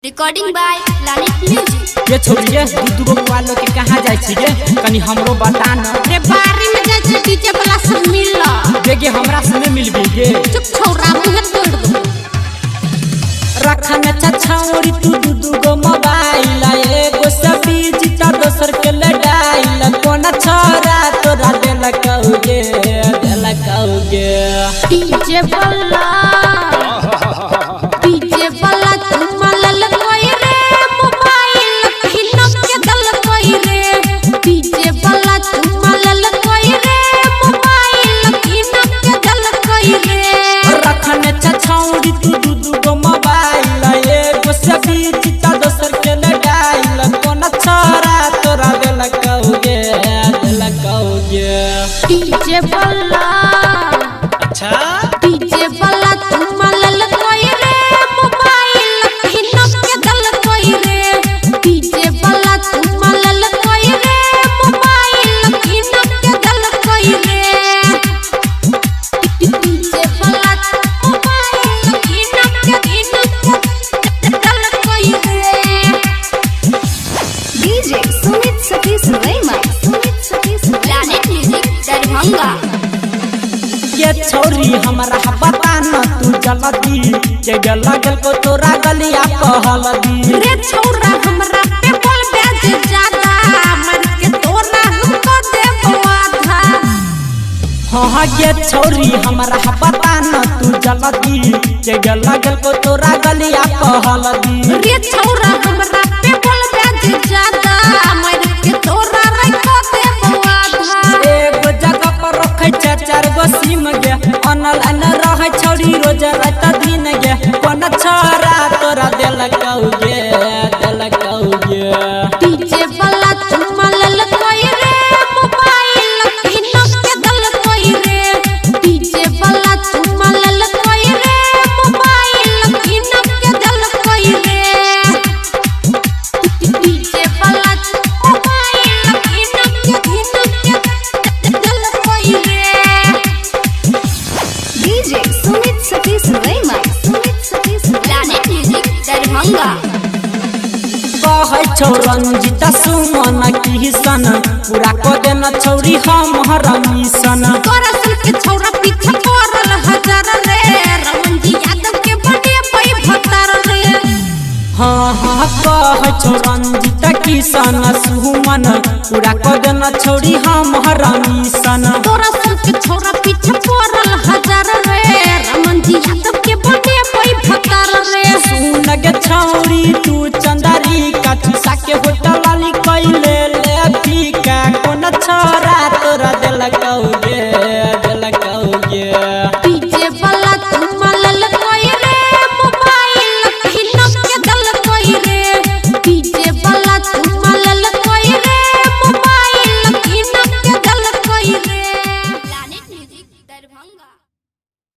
Recording by लालित music. ये छोड़िए दूधू वालों के कहाँ जाए छिए कनी हमरो बता न रे बारी में जाए छ डीजे वाला सब मिल देगे हमरा संगे मिलबी गे चुप छोरा मुंह तोड़ दो रखन छछौरी तू दूधू गो मोबाइल एगो सभी जीता दोसर के लड़ाई कोन छोरा तोरा देल कहूगे डीजे वाला तुमलल कोई रे मोबाइल हिनो के दल कोई रे डीजे वाला तुमलल कोई रे मोबाइल हिनो के दल कोई रे रखन छछौरी तू दूधू गो मोबाइल एगो सभी जीता दोसर के लड़ाई कोन छोरा तोरा देल कहूगे डीजे वाला अच्छा डीजे वाला तुमलल कोई रे मोबाइल हिनो के दल कोई रे डीजे वाला तुमलल कोई रे मोबाइल हिनो के दल कोई रे डीजे वाला मोबाइल हिनो के दल कोई रे डीजे सुमित सतीश रैमा लालित म्यूजिक दरभंगा। ये छोरी हमरा बता न तू जल्दी के लगल को तोरा गलिया कहलदी रे छोरा हमरा पे बोल बेज ज्यादा मन के तोरा हमको देबो आधा हां ये छोरी हमरा बता न तू जल्दी के लगल को तोरा गलिया कहलदी रे छोरा हमरा पे बोल बेज ज्यादा मन के तोरा रखो देबो आधा एगो जगह पर रखै छै चार गो सिम गे ऑनलाइन रहै छोरी रोज रात दिन गे कोन छोरा तोरा देल कहूगे डीजे वाला तुमलल कोई रे मोबाइल हिनो के दल कोई रे डीजे वाला तुमलल कोई रे मोबाइल हिनो के दल कोई रे डीजे वाला मोबाइल हिनो के दल कोई रे डीजे सुमित सतीश रैमा लालित म्यूजिक दरभंगा। कहै छौ रंजिता सुमन किशन पूरा क देना छौरी हमर मिशन तोरा सन के छौरा पीछा पड़ल हजार रे रमनजी यादव के बने पई भतर रे हाँ कहै छौ रंजिता किशन सुमन पूरा क देना छौरी हमर मिशन तोरा सन के छौरा पीछा पड़ल हजार रे रमनजी यादव के बने पई भतर रे सुन गे छौरी तू